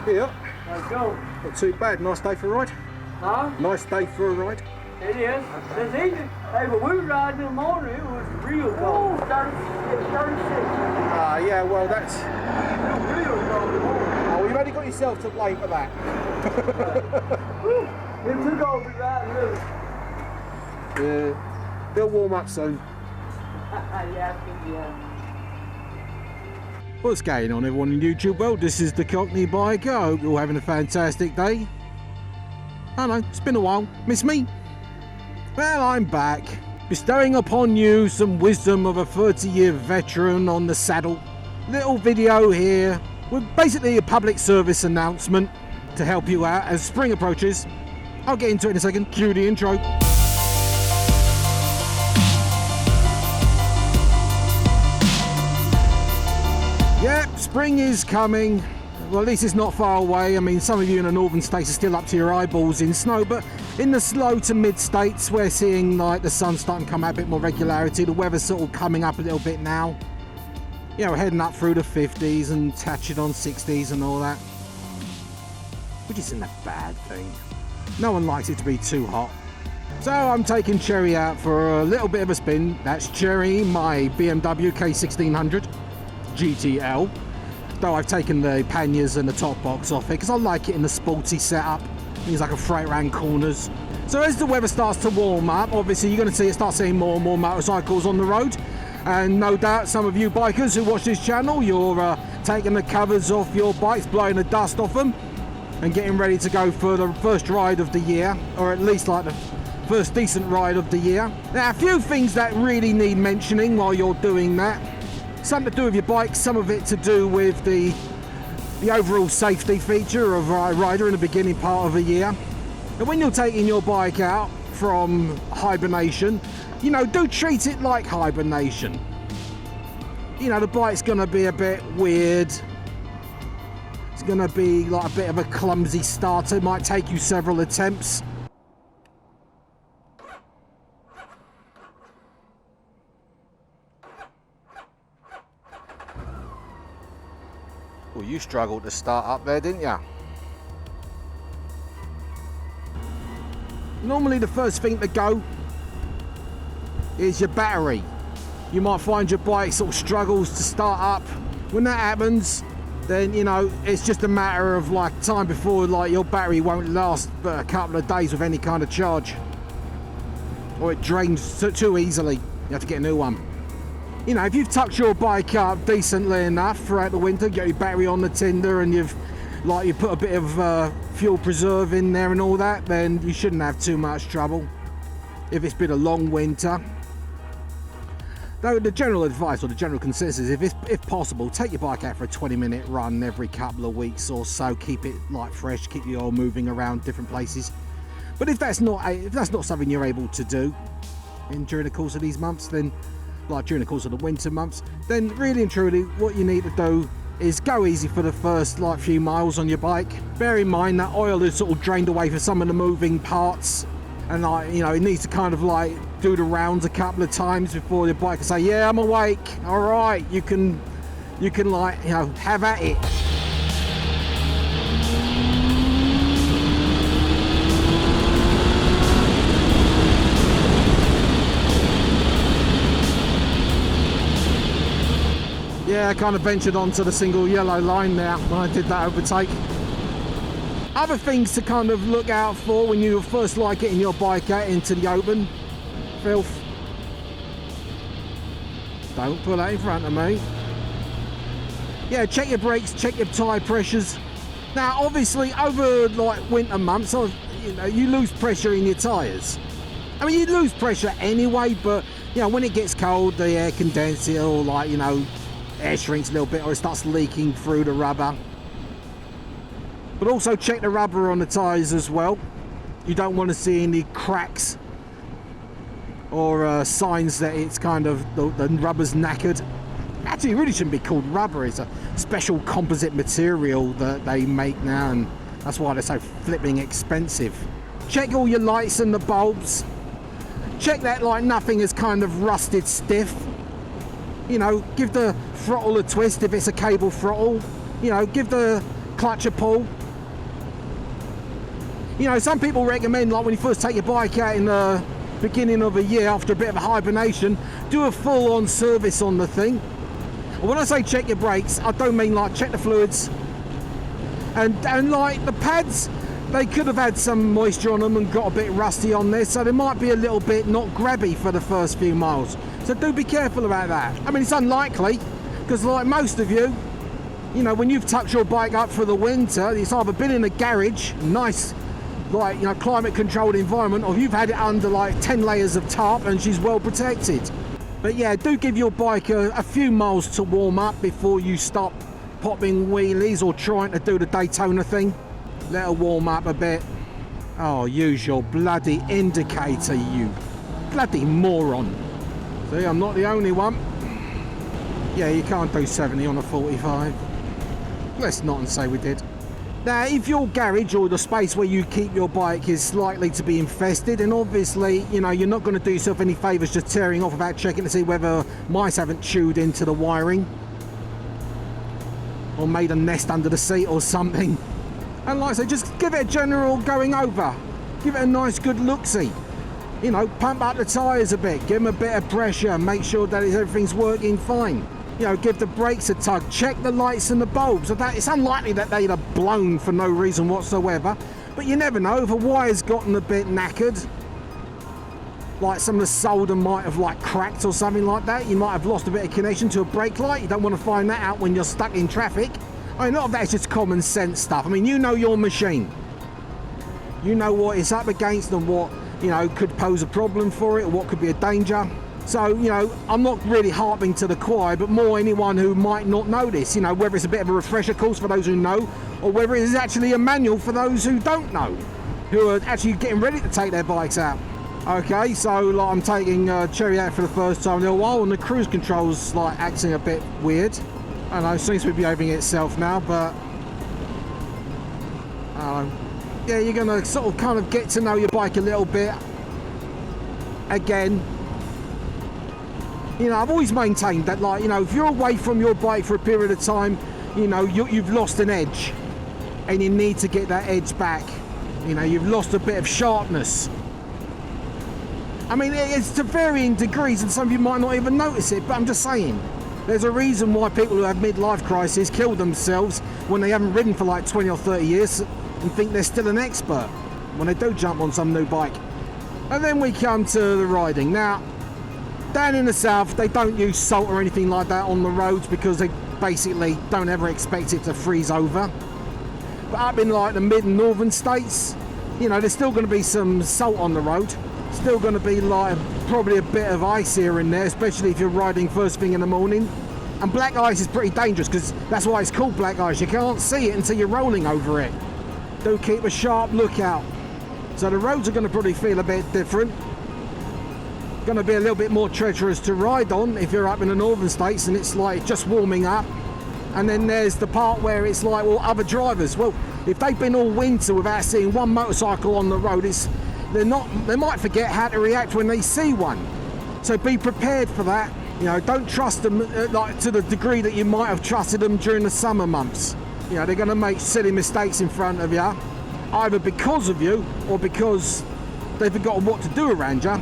Yeah. Let's go. Not too bad. Nice day for a ride. Huh? Nice day for a ride. It is. It's easy. Hey, but we were riding in the morning. It was real cold. It's 36. Yeah, well, that's... Real cold in the morning. Oh, you've only got yourself to blame for that. It took off to ride loose. Yeah. They'll warm up soon. Yeah. What's going on, everyone in YouTube? Well, this is the Cockney biker. I hope you're all having a fantastic day. I know, it's been a while. Miss me? Well, I'm back, bestowing upon you some wisdom of a 30-year veteran on the saddle. Little video here with basically a public service announcement to help you out as spring approaches. I'll get into it in a second. Cue the intro. Yep, spring is coming. Well, at least it's not far away. I mean, some of you in the northern states are still up to your eyeballs in snow, but in the low to mid states, we're seeing like the sun starting to come out a bit more regularity. The weather's sort of coming up a little bit now. You know, heading up through the 50s and touching on 60s and all that, which isn't a bad thing. No one likes it to be too hot. So I'm taking Cherry out for a little bit of a spin. That's Cherry, my BMW K1600gtl. Though I've taken the panniers and the top box off it because I like it in the sporty setup. Things like a freight around corners. So as the weather starts to warm up, obviously you're going to start seeing more and more motorcycles on the road. And no doubt some of you bikers who watch this channel, you're taking the covers off your bikes, blowing the dust off them, and getting ready to go for the first ride of the year, or at least like the first decent ride of the year. Now, a few things that really need mentioning while you're doing that. Something to do with your bike, some of it to do with the overall safety feature of a rider in the beginning part of the year. And when you're taking your bike out from hibernation, you know, do treat it like hibernation. You know, the bike's going to be a bit weird. It's going to be like a bit of a clumsy starter. It might take you several attempts. Well, you struggled to start up there, didn't you? Normally the first thing to go is your battery. You might find your bike sort of struggles to start up. When that happens, then you know it's just a matter of like time before like your battery won't last but a couple of days with any kind of charge, or it drains too easily. You have to get a new one. You know, if you've tucked your bike up decently enough throughout the winter, get your battery on the tinder, and you've put a bit of fuel preserve in there and all that, then you shouldn't have too much trouble. If it's been a long winter. Though the general advice or the general consensus, if possible, take your bike out for a 20-minute run every couple of weeks or so. Keep it like fresh, keep the oil moving around different places. But if that's not something you're able to do during the course of these months, then like during the course of the winter months, then really and truly what you need to do is go easy for the first like few miles on your bike. Bear in mind that oil is sort of drained away for some of the moving parts, and like, you know, it needs to kind of like do the rounds a couple of times before the bike can say, yeah, I'm awake, all right, you can like, you know, have at it. Yeah, I kind of ventured onto the single yellow line now when I did that overtake. Other things to kind of look out for when you first like getting your bike out into the open. Filth. Don't pull that in front of me. Yeah, check your brakes, check your tyre pressures. Now, obviously, over like winter months, you know, you lose pressure in your tyres. I mean, you lose pressure anyway, but you know, when it gets cold, the air condenses, or like, you know, air shrinks a little bit, or it starts leaking through the rubber. But also check the rubber on the tyres as well. You don't want to see any cracks or signs that it's kind of the rubber's knackered. Actually, it really shouldn't be called rubber. It's a special composite material that they make now, and that's why they're so flipping expensive. Check all your lights and the bulbs. Check that like nothing is kind of rusted stiff. You know, give the throttle a twist if it's a cable throttle. You know, give the clutch a pull. You know, some people recommend, like when you first take your bike out in the beginning of a year after a bit of a hibernation, do a full-on service on the thing. And when I say check your brakes, I don't mean like check the fluids and like the pads, they could have had some moisture on them and got a bit rusty on there, so they might be a little bit not grabby for the first few miles. So do be careful about that. I mean, it's unlikely, because like most of you, you know, when you've tucked your bike up for the winter, it's either been in a garage, nice, like, you know, climate controlled environment, or you've had it under like 10 layers of tarp and she's well protected. But yeah, do give your bike a few miles to warm up before you stop popping wheelies or trying to do the Daytona thing. Let her warm up a bit. Oh, use your bloody indicator, you bloody moron. See, I'm not the only one. Yeah, you can't do 70 on a 45. Let's not and say we did. Now, if your garage or the space where you keep your bike is likely to be infested, and obviously, you know, you're not going to do yourself any favours just tearing off without checking to see whether mice haven't chewed into the wiring or made a nest under the seat or something. And like I say, just give it a general going over. Give it a nice good look-see. You know, pump up the tyres a bit, give them a bit of pressure, make sure that everything's working fine. You know, give the brakes a tug, check the lights and the bulbs. It's unlikely that they'd have blown for no reason whatsoever, but you never know, if a wire's gotten a bit knackered, like some of the solder might have like cracked or something like that, you might have lost a bit of connection to a brake light. You don't want to find that out when you're stuck in traffic. I mean, a lot of that is just common sense stuff. I mean, you know your machine. You know what it's up against and what, you know, could pose a problem for it or what could be a danger. So, you know, I'm not really harping to the choir, but more anyone who might not know this, you know, whether it's a bit of a refresher course for those who know, or whether it is actually a manual for those who don't know, who are actually getting ready to take their bikes out. Okay, so like I'm taking Cherry out for the first time in a while, and the cruise control's like acting a bit weird. I don't know, it seems to be behaving itself now, but I don't know. Yeah, you're gonna sort of kind of get to know your bike a little bit again. You know, I've always maintained that, like, you know, if you're away from your bike for a period of time, you know, you've lost an edge and you need to get that edge back. You know, you've lost a bit of sharpness. I mean, it's to varying degrees, and some of you might not even notice it, but I'm just saying, there's a reason why people who have midlife crisis kill themselves when they haven't ridden for like 20 or 30 years and think they're still an expert when they do jump on some new bike. And then we come to the riding. Now, down in the south, they don't use salt or anything like that on the roads because they basically don't ever expect it to freeze over. But up in like the mid and northern states, you know, there's still going to be some salt on the road. Still going to be like probably a bit of ice here and there, especially if you're riding first thing in the morning. And black ice is pretty dangerous because that's why it's called black ice. You can't see it until you're rolling over it. Do keep a sharp lookout. So the roads are going to probably feel a bit different. Going to be a little bit more treacherous to ride on if you're up in the northern states and it's like just warming up. And then there's the part where it's like, well, other drivers, well, if they've been all winter without seeing one motorcycle on the road, they might forget how to react when they see one. So be prepared for that. You know, don't trust them like to the degree that you might have trusted them during the summer months. You know, they're going to make silly mistakes in front of you, either because of you or because they've forgotten what to do around you,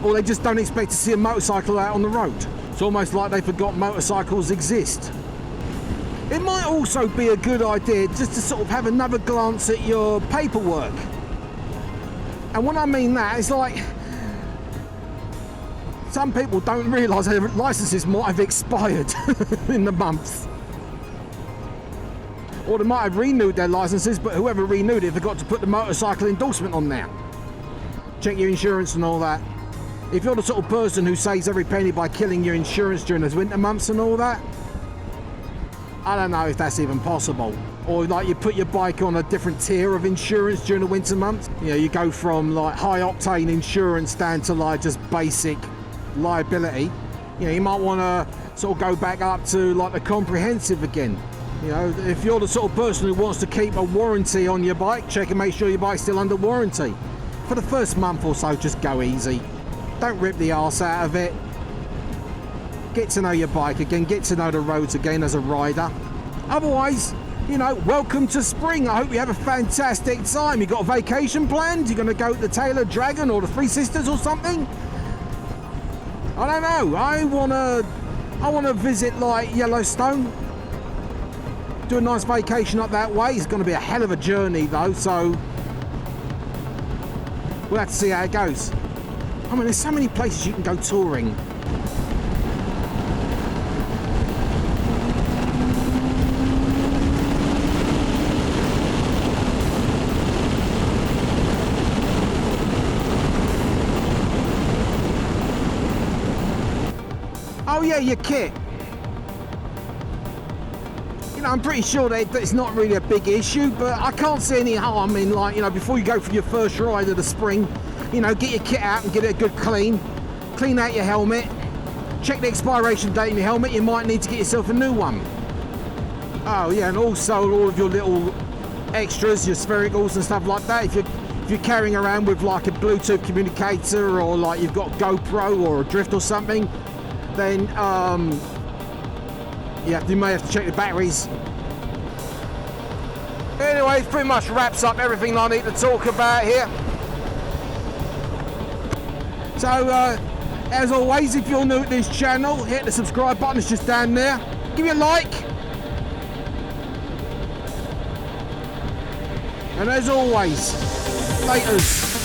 or they just don't expect to see a motorcycle out on the road. It's almost like they forgot motorcycles exist. It might also be a good idea just to sort of have another glance at your paperwork. And when I mean that, it's like some people don't realise their licences might have expired in the month. Or they might have renewed their licences, but whoever renewed it forgot to put the motorcycle endorsement on there. Check your insurance and all that. If you're the sort of person who saves every penny by killing your insurance during those winter months and all that, I don't know if that's even possible. Or like you put your bike on a different tier of insurance during the winter months. You know, you go from like high octane insurance down to like just basic liability. You know, you might want to sort of go back up to like the comprehensive again. You know, if you're the sort of person who wants to keep a warranty on your bike, check and make sure your bike's still under warranty. For the first month or so, just go easy. Don't rip the arse out of it. Get to know your bike again, get to know the roads again as a rider. Otherwise, you know, welcome to spring. I hope you have a fantastic time. You got a vacation planned? You're going to go to the Taylor Dragon or the Three Sisters or something? I don't know. I want to visit like Yellowstone. Do a nice vacation up that way. It's going to be a hell of a journey though, so we'll have to see how it goes. I mean, there's so many places you can go touring. Oh yeah, your kit. You know, I'm pretty sure that it's not really a big issue, but I can't see any harm in, like, you know, before you go for your first ride of the spring, you know, get your kit out and get it a good clean. Clean out your helmet. Check the expiration date on your helmet. You might need to get yourself a new one. Oh yeah, and also all of your little extras, your sphericals and stuff like that. If you're carrying around with like a Bluetooth communicator, or like you've got a GoPro or a drift or something, then you may have to check the batteries. Anyway, it pretty much wraps up everything I need to talk about here. So as always, if you're new to this channel, hit the subscribe button, it's just down there. Give me a like. And as always, laters.